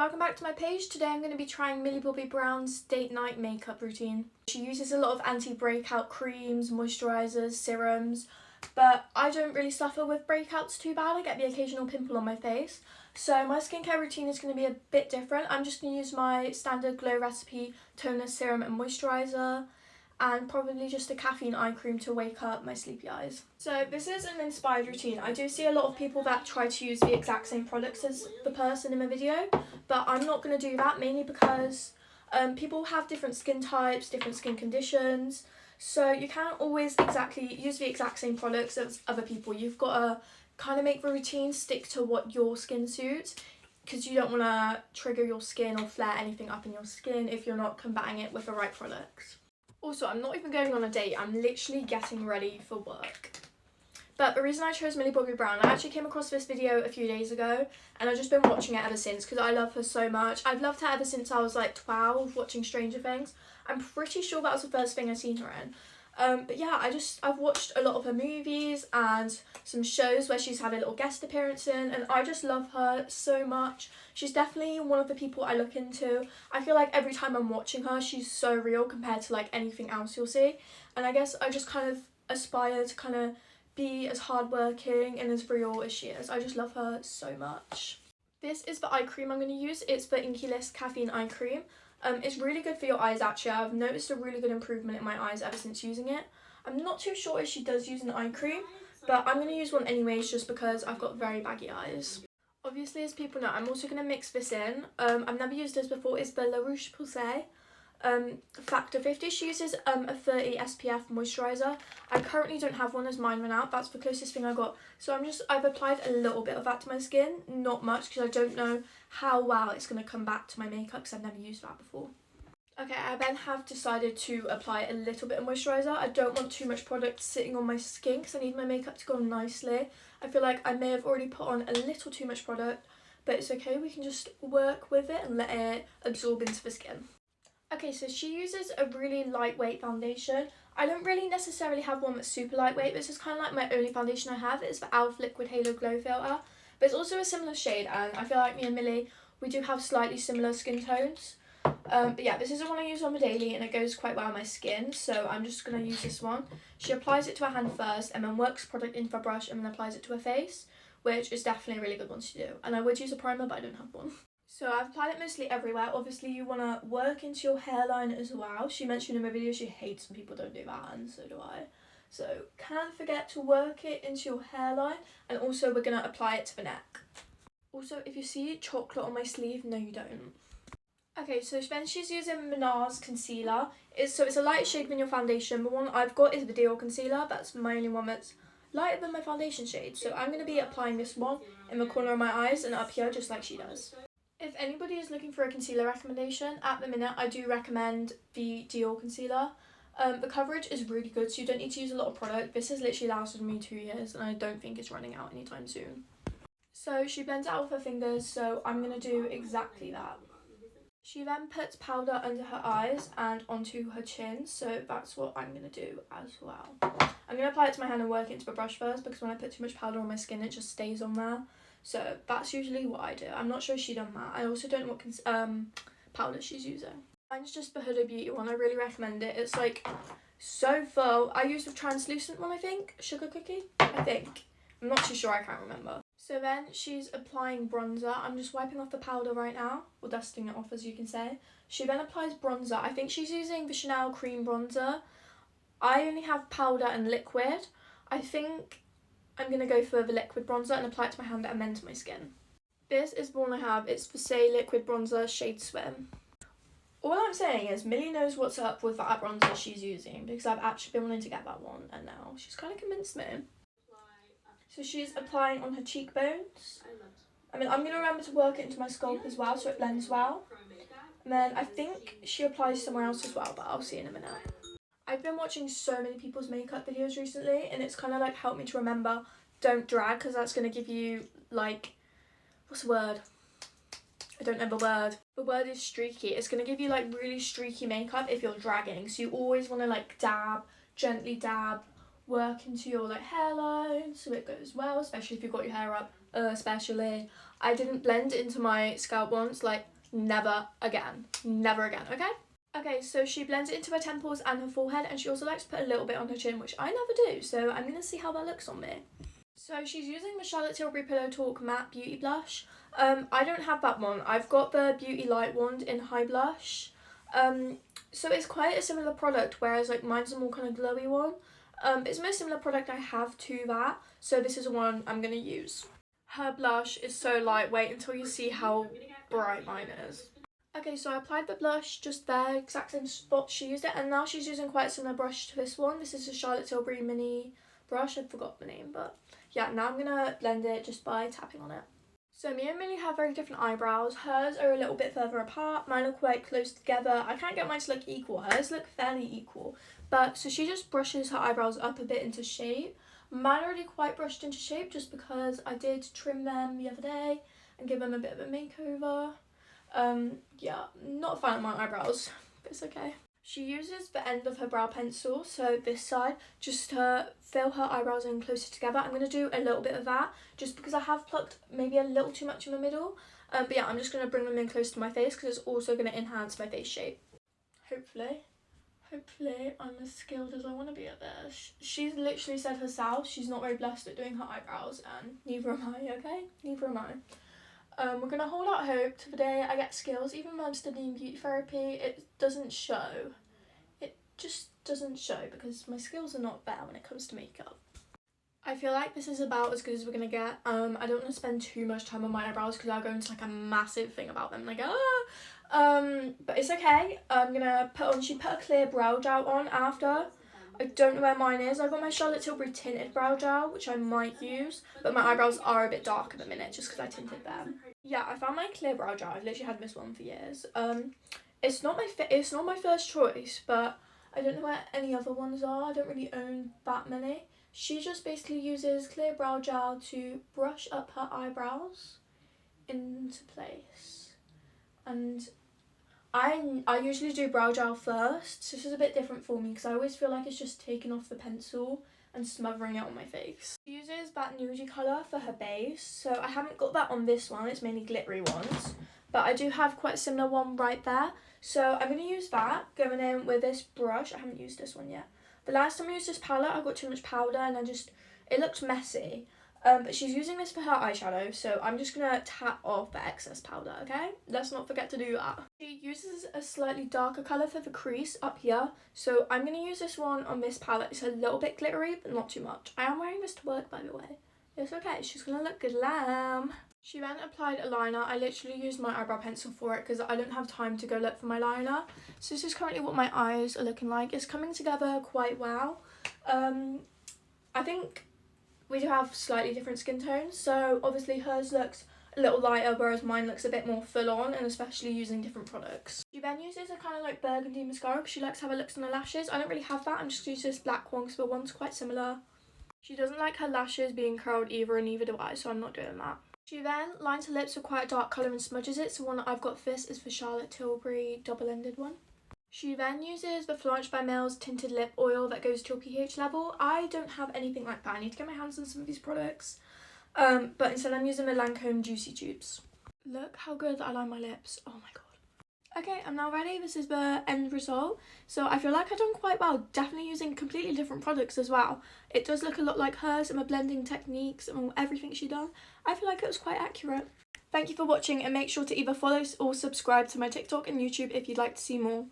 welcome back to my page. Today I'm going to be trying Millie Bobby Brown's date night makeup routine. She uses a lot of anti-breakout creams, moisturisers, serums, but I don't really suffer with breakouts too bad. I get the occasional pimple on my face. So my skincare routine is going to be a bit different. I'm just going to use my standard Glow Recipe toner, serum and moisturiser, and probably just a caffeine eye cream to wake up my sleepy eyes. So this is an inspired routine. I do see a lot of people that try to use the exact same products as the person in my video, but I'm not going to do that, mainly because people have different skin types, different skin conditions, so you can't always exactly use the exact same products as other people. You've got to kind of make the routine stick to what your skin suits, because you don't want to trigger your skin or flare anything up in your skin if you're not combating it with the right products. Also, I'm not even going on a date, I'm literally getting ready for work. But the reason I chose Millie Bobby Brown, I actually came across this video a few days ago and I've just been watching it ever since because I love her so much. I've loved her ever since I was like 12 watching Stranger Things. I'm pretty sure that was the first thing I seen her in. But yeah, I've watched a lot of her movies and some shows where she's had a little guest appearance in, and I just love her so much. She's definitely one of the people I look into. I feel like every time I'm watching her, she's so real compared to like anything else you'll see. And I guess I just kind of aspire to kind of be as hardworking and as real as she is. I just love her so much. This is the eye cream I'm going to use. It's the Inky List Caffeine Eye Cream. It's really good for your eyes actually. I've noticed a really good improvement in my eyes ever since using it. I'm not too sure if she does use an eye cream, but I'm going to use one anyways just because I've got very baggy eyes. Obviously, as people know, I'm also going to mix this in. I've never used this before. It's the La Roche-Posay Factor 50. She uses a 30 SPF moisturiser. I currently don't have one as mine ran out. That's the closest thing I got. So I've applied a little bit of that to my skin. Not much because I don't know how well it's going to come back to my makeup because I've never used that before. Okay, I then have decided to apply a little bit of moisturiser. I don't want too much product sitting on my skin because I need my makeup to go on nicely. I feel like I may have already put on a little too much product, but it's okay. We can just work with it and let it absorb into the skin. Okay, so she uses a really lightweight foundation. I don't really necessarily have one that's super lightweight. This is kind of like my only foundation I have. It's the e.l.f. Liquid Halo Glow Filter. But it's also a similar shade, and I feel like me and Millie, we do have slightly similar skin tones. But yeah, this is the one I use on the daily and it goes quite well on my skin, so I'm just going to use this one. She applies it to her hand first and then works product into her brush and then applies it to her face, which is definitely a really good one to do. And I would use a primer, but I don't have one. So I've applied it mostly everywhere. Obviously you want to work into your hairline as well. She mentioned in my video she hates when people don't do that, and so do I. So can't forget to work it into your hairline, and also we're going to apply it to the neck. Also, if you see chocolate on my sleeve, no you don't. Okay, so then she's using NARS concealer. It's a lighter shade than your foundation. The one I've got is the Dior concealer. That's my only one that's lighter than my foundation shade. So I'm going to be applying this one in the corner of my eyes and up here, just like she does. If anybody is looking for a concealer recommendation, at the minute I do recommend the Dior concealer. The coverage is really good, so you don't need to use a lot of product. This has literally lasted me 2 years and I don't think it's running out anytime soon. So she blends it out with her fingers, so I'm going to do exactly that. She then puts powder under her eyes and onto her chin, so that's what I'm going to do as well. I'm going to apply it to my hand and work it into the brush first, because when I put too much powder on my skin it just stays on there. So that's usually what I do. I'm not sure she done that. I also don't know what powder she's using. Mine's just the Huda Beauty one. I really recommend it. It's like so full. I used the translucent one, I think. Sugar Cookie, I think. I'm not too sure, I can't remember. So then she's applying bronzer. I'm just wiping off the powder right now, or dusting it off as you can say. She then applies bronzer. I think she's using the Chanel cream bronzer. I only have powder and liquid. I think I'm going to go for the liquid bronzer and apply it to my hand and then to my skin. This is the one I have. It's the Say Liquid Bronzer Shade Swim. All I'm saying is Millie knows what's up with that bronzer she's using, because I've actually been wanting to get that one and now she's kind of convinced me. So she's applying on her cheekbones. I'm going to remember to work it into my scalp as well so it blends well. And then I think she applies somewhere else as well, but I'll see in a minute. I've been watching so many people's makeup videos recently and it's kind of like helped me to remember don't drag, because that's going to give you like, what's the word? I don't know the word. The word is streaky. It's going to give you like really streaky makeup if you're dragging. So you always want to like dab, gently dab, work into your like hairline so it goes well, especially if you've got your hair up especially. I didn't blend into my scalp once, like never again, okay? Okay, so she blends it into her temples and her forehead, and she also likes to put a little bit on her chin, which I never do, so I'm gonna see how that looks on me. So she's using the Charlotte Tilbury Pillow Talk Matte Beauty Blush. I don't have that one. I've got the Beauty Light wand in High Blush. So it's quite a similar product, whereas like mine's a more kind of glowy one. It's the most similar product I have to that, so this is the one I'm gonna use. Her blush is so lightweight until you see how bright mine is. Okay, so I applied the blush just there, exact same spot she used it, and now she's using quite a similar brush to this one. This is a Charlotte Tilbury mini brush. I forgot the name, but yeah, now I'm gonna blend it just by tapping on it. So me and Millie have very different eyebrows. Hers are a little bit further apart, mine are quite close together. I can't get mine to look equal, hers look fairly equal. But so she just brushes her eyebrows up a bit into shape. Mine are already quite brushed into shape just because I did trim them the other day and give them a bit of a makeover. Yeah, not a fan of my eyebrows, but it's okay. She uses the end of her brow pencil, so this side, just to fill her eyebrows in closer together. I'm going to do a little bit of that, just because I have plucked maybe a little too much in the middle. But yeah, I'm just going to bring them in close to my face, because it's also going to enhance my face shape. Hopefully I'm as skilled as I want to be at this. She's literally said herself she's not very blessed at doing her eyebrows, and neither am I, okay? Neither am I. We're going to hold out hope to the day I get skills. Even though I'm studying beauty therapy, it doesn't show. It just doesn't show because my skills are not there when it comes to makeup. I feel like this is about as good as we're going to get. I don't want to spend too much time on my eyebrows because I'll go into like a massive thing about them. Like, but it's okay. I'm going to she put a clear brow gel on after. I don't know where mine is. I've got my Charlotte Tilbury tinted brow gel, which I might use, but my eyebrows are a bit dark at the minute just because I tinted them. Yeah, I found my clear brow gel. I've literally had this one for years. It's not my first choice, but I don't know where any other ones are. I don't really own that many. She just basically uses clear brow gel to brush up her eyebrows into place. And I usually do brow gel first, so this is a bit different for me because I always feel like it's just taking off the pencil and smothering it on my face. She uses that nudie colour for her base, so I haven't got that on this one, it's mainly glittery ones, but I do have quite a similar one right there, so I'm going to use that going in with this brush. I haven't used this one yet. The last time I used this palette I got too much powder and it looked messy. But she's using this for her eyeshadow, so I'm just going to tap off the excess powder, okay? Let's not forget to do that. She uses a slightly darker colour for the crease up here, so I'm going to use this one on this palette. It's a little bit glittery, but not too much. I am wearing this to work, by the way. It's okay, she's going to look glam. She then applied a liner. I literally used my eyebrow pencil for it because I don't have time to go look for my liner. So this is currently what my eyes are looking like. It's coming together quite well. I think we do have slightly different skin tones, so obviously hers looks a little lighter, whereas mine looks a bit more full on, and especially using different products. She then uses a kind of like burgundy mascara because she likes to have her looks on her lashes. I don't really have that, I'm just going to use this black one because the one's quite similar. She doesn't like her lashes being curled either, and neither do I, so I'm not doing that. She then lines her lips with quite a dark colour and smudges it, so one that I've got for this is the Charlotte Tilbury double-ended one. She then uses the Florence by Mills tinted lip oil that goes to your pH level. I don't have anything like that. I need to get my hands on some of these products. But instead I'm using the Lancome Juicy Tubes. Look how good I line my lips. Oh my god. Okay, I'm now ready. This is the end result. So I feel like I've done quite well. Definitely using completely different products as well. It does look a lot like hers and the blending techniques and everything she done. I feel like it was quite accurate. Thank you for watching, and make sure to either follow or subscribe to my TikTok and YouTube if you'd like to see more.